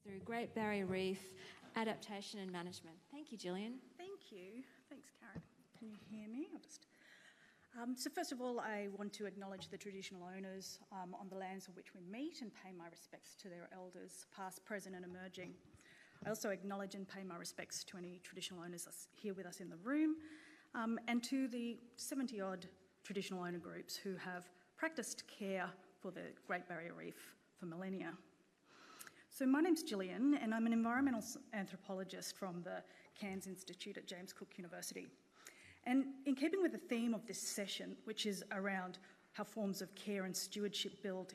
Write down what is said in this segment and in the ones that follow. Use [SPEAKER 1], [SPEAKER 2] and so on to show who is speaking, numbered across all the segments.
[SPEAKER 1] through Great Barrier Reef, Adaptation and Management. Thank you, Gillian.
[SPEAKER 2] Thank you. Thanks, Karen. Can you hear me? So first of all, I want to acknowledge the traditional owners on the lands on which we meet and pay my respects to their elders, past, present and emerging. I also acknowledge and pay my respects to any traditional owners here with us in the room and to the 70-odd traditional owner groups who have practiced care for the Great Barrier Reef for millennia. So my name's Gillian and I'm an environmental anthropologist from the Cairns Institute at James Cook University. And in keeping with the theme of this session, which is around how forms of care and stewardship build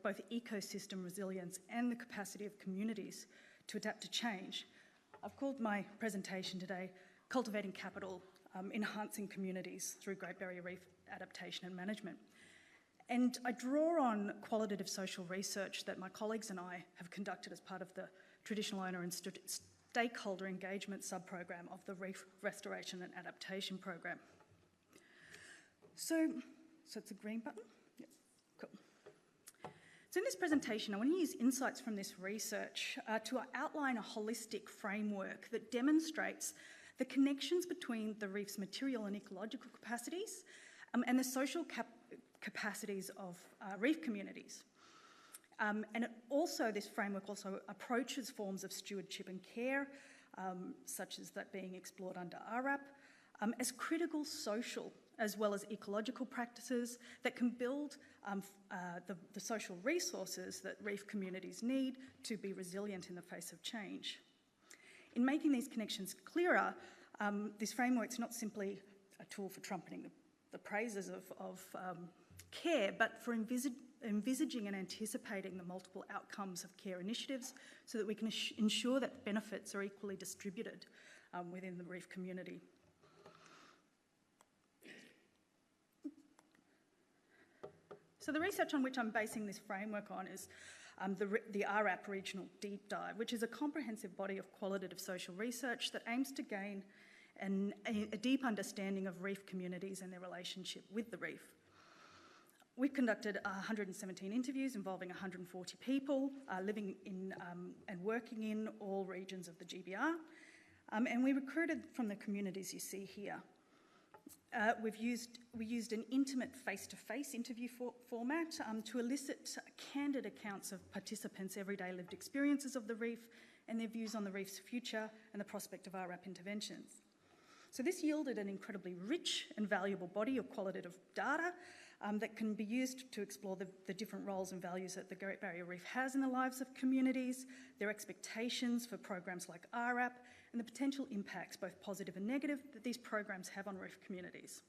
[SPEAKER 2] both ecosystem resilience and the capacity of communities to adapt to change, I've called my presentation today Cultivating Capital, Enhancing Communities through Great Barrier Reef Adaptation and Management. And I draw on qualitative social research that my colleagues and I have conducted as part of the Traditional Owner and Stakeholder Engagement sub-program of the Reef Restoration and Adaptation Program. So it's a green button? Yep, cool. So in this presentation, I want to use insights from this research to outline a holistic framework that demonstrates the connections between the reef's material and ecological capacities and the social capacities of reef communities. And this framework also approaches forms of stewardship and care, such as that being explored under RRAP, as critical social as well as ecological practices that can build the social resources that reef communities need to be resilient in the face of change. In making these connections clearer, this framework's not simply a tool for trumpeting the praises of care, but for envisaging and anticipating the multiple outcomes of care initiatives so that we can ensure that benefits are equally distributed within the reef community. So the research on which I'm basing this framework on is the RRAP Regional Deep Dive, which is a comprehensive body of qualitative social research that aims to gain a deep understanding of reef communities and their relationship with the reef. We've conducted 117 interviews involving 140 people living in and working in all regions of the GBR, and we recruited from the communities you see here. We used an intimate face-to-face interview format to elicit candid accounts of participants' everyday lived experiences of the reef and their views on the reef's future and the prospect of RRAP interventions. So this yielded an incredibly rich and valuable body of qualitative data that can be used to explore the different roles and values that the Great Barrier Reef has in the lives of communities, their expectations for programs like RRAP, and the potential impacts, both positive and negative, that these programs have on reef communities.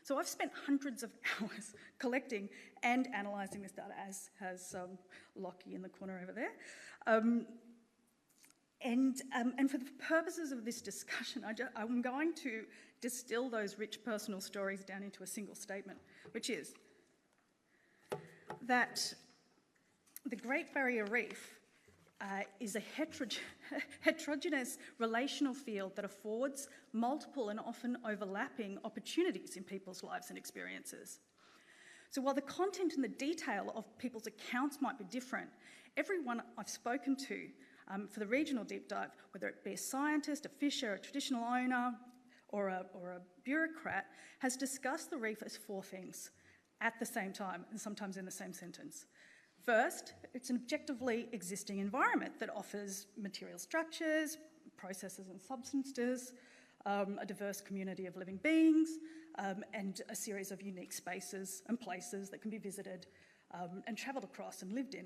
[SPEAKER 2] So I've spent hundreds of hours collecting and analysing this data, as has Lockie in the corner over there. And for the purposes of this discussion, I'm going to distill those rich personal stories down into a single statement, which is that the Great Barrier Reef is a heterogeneous relational field that affords multiple and often overlapping opportunities in people's lives and experiences. So while the content and the detail of people's accounts might be different, everyone I've spoken to for the regional deep dive, whether it be a scientist, a fisher, a traditional owner, or a bureaucrat, has discussed the reef as four things at the same time and sometimes in the same sentence. First, it's an objectively existing environment that offers material structures, processes and substances, a diverse community of living beings, and a series of unique spaces and places that can be visited and travelled across and lived in.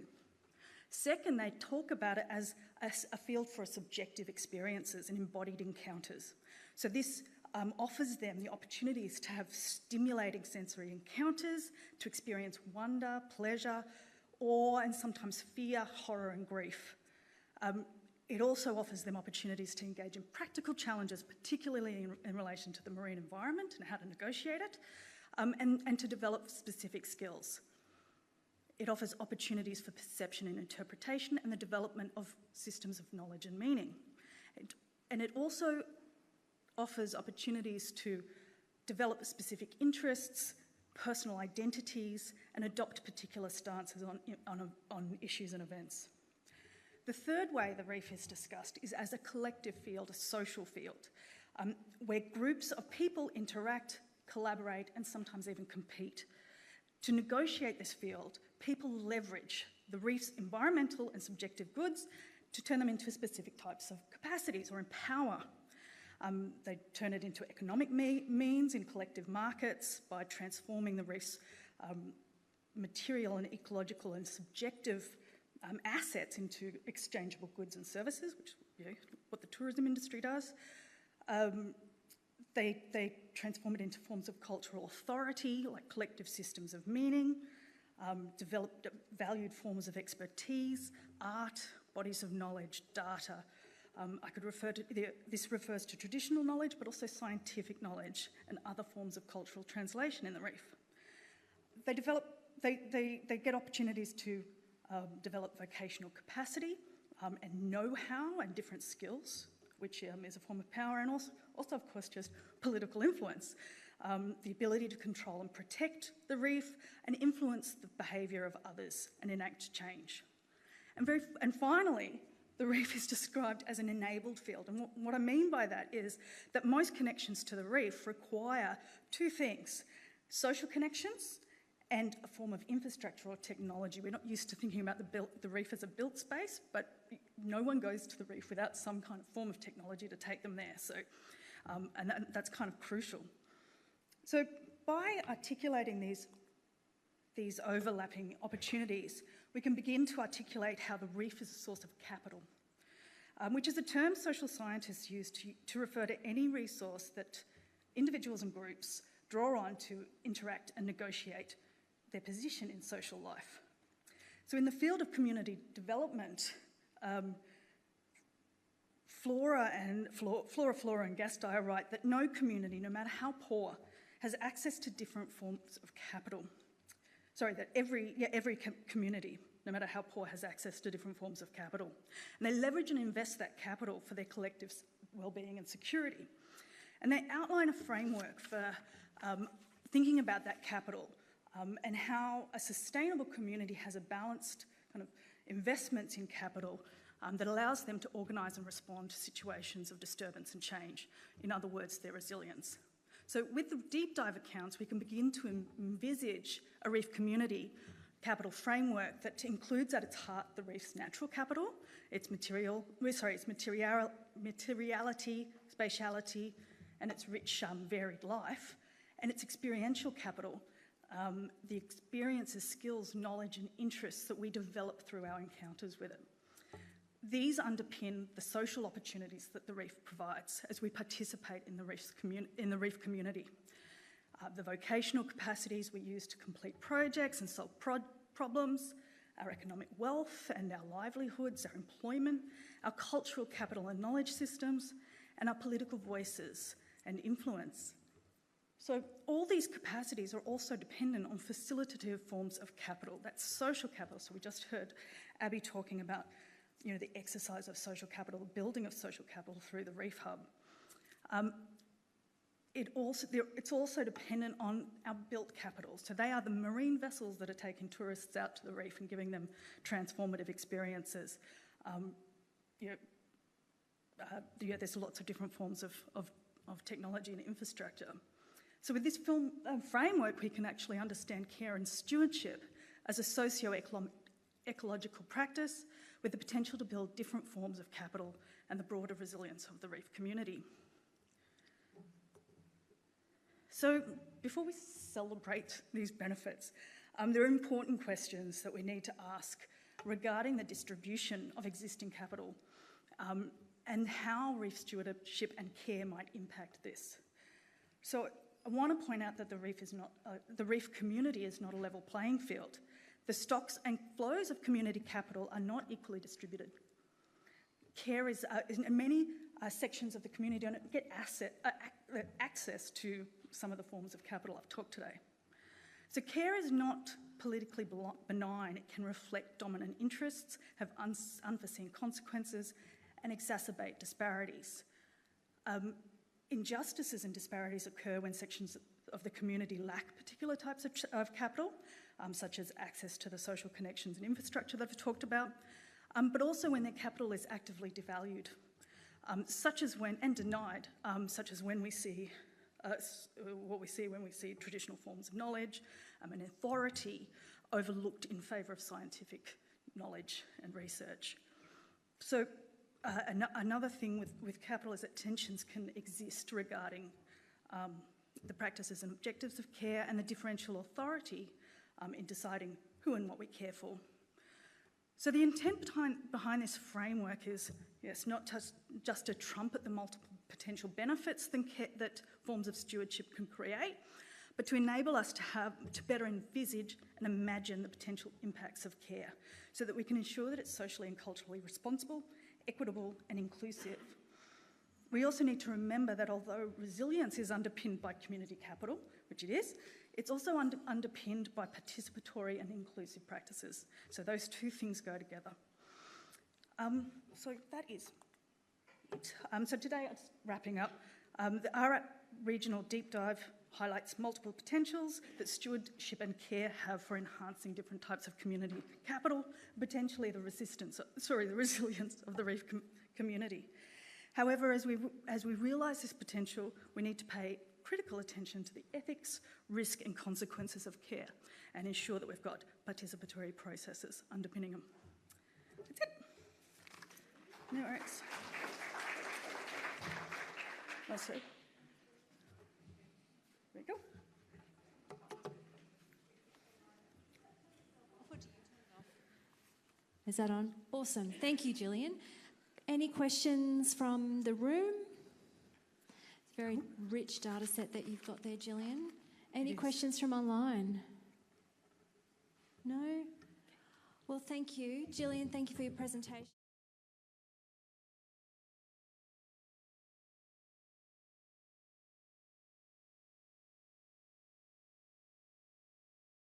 [SPEAKER 2] Second, they talk about it as a field for subjective experiences and embodied encounters. So this offers them the opportunities to have stimulating sensory encounters, to experience wonder, pleasure, awe, and sometimes fear, horror, and grief. It also offers them opportunities to engage in practical challenges, particularly in relation to the marine environment and how to negotiate it, and to develop specific skills. It offers opportunities for perception and interpretation and the development of systems of knowledge and meaning. And it also offers opportunities to develop specific interests, personal identities, and adopt particular stances on issues and events. The third way the reef is discussed is as a collective field, a social field, where groups of people interact, collaborate, and sometimes even compete. To negotiate this field, people leverage the reef's environmental and subjective goods to turn them into specific types of capacities or empower. They turn it into economic means in collective markets by transforming the reef's material and ecological and subjective assets into exchangeable goods and services, which what the tourism industry does. They transform it into forms of cultural authority, like collective systems of meaning, developed valued forms of expertise, art, bodies of knowledge, data. I could refer to, this refers to traditional knowledge, but also scientific knowledge and other forms of cultural translation in the reef. They get opportunities to develop vocational capacity and know-how and different skills, which is a form of power, and also of course, just political influence. The ability to control and protect the reef and influence the behaviour of others and enact change. And finally, the reef is described as an enabled field. And what I mean by that is that most connections to the reef require two things: social connections and a form of infrastructure or technology. We're not used to thinking about the reef as a built space, but no one goes to the reef without some kind of form of technology to take them there. So, and that's kind of crucial. So by articulating these overlapping opportunities, we can begin to articulate how the reef is a source of capital, which is a term social scientists use to refer to any resource that individuals and groups draw on to interact and negotiate their position in social life. So in the field of community development, Flora, and Gasteyer write that no community, no matter how poor, has access to different forms of capital. Sorry, that every community, no matter how poor, has access to different forms of capital. And they leverage and invest that capital for their collective well-being and security. And they outline a framework for thinking about that capital and how a sustainable community has a balanced kind of investments in capital that allows them to organise and respond to situations of disturbance and change. In other words, their resilience. So with the deep dive accounts, we can begin to envisage a reef community capital framework that includes at its heart the reef's natural capital, its materiality, spatiality, and its rich, varied life, and its experiential capital, the experiences, skills, knowledge, and interests that we develop through our encounters with it. These underpin the social opportunities that the reef provides as we participate in the reef community. The vocational capacities we use to complete projects and solve problems, our economic wealth and our livelihoods, our employment, our cultural capital and knowledge systems, and our political voices and influence. So all these capacities are also dependent on facilitative forms of capital. That's social capital. So we just heard Abby talking about the exercise of social capital, the building of social capital through the Reef Hub. It's also dependent on our built capital. So they are the marine vessels that are taking tourists out to the reef and giving them transformative experiences. There's lots of different forms of technology and infrastructure. So with this framework, we can actually understand care and stewardship as a socio-ecological practice with the potential to build different forms of capital and the broader resilience of the reef community. So before we celebrate these benefits, there are important questions that we need to ask regarding the distribution of existing capital and how reef stewardship and care might impact this. So I want to point out that the reef community is not a level playing field. The stocks and flows of community capital are not equally distributed. Care is, in many sections of the community don't get access to some of the forms of capital I've talked today. So care is not politically benign. It can reflect dominant interests, have unforeseen consequences, and exacerbate disparities. Injustices and disparities occur when sections of the community lack particular types of capital, such as access to the social connections and infrastructure that I've talked about. but also when their capital is actively devalued, such as when, and denied, such as when we see what we see when we see traditional forms of knowledge and authority overlooked in favour of scientific knowledge and research. So another thing with capital is that tensions can exist regarding the practices and objectives of care and the differential authority in deciding who and what we care for. So the intent behind this framework is, yes, not just to trumpet the multiple potential benefits that forms of stewardship can create, but to enable us to better envisage and imagine the potential impacts of care so that we can ensure that it's socially and culturally responsible, equitable and inclusive. We also need to remember that although resilience is underpinned by community capital, which it is, it's also underpinned by participatory and inclusive practices. So those two things go together. So that is it. So today, just wrapping up, the RAP regional deep dive highlights multiple potentials that stewardship and care have for enhancing different types of community capital, potentially the resilience of the reef community. However, as we realise this potential, we need to pay critical attention to the ethics, risk and consequences of care and ensure that we've got participatory processes underpinning them. That's it. No worries. That's it. There we go.
[SPEAKER 1] Is that on? Awesome. Thank you, Gillian. Any questions from the room? It's a very rich data set that you've got there, Gillian. Any questions from online? No? Well, thank you. Gillian, thank you for your presentation.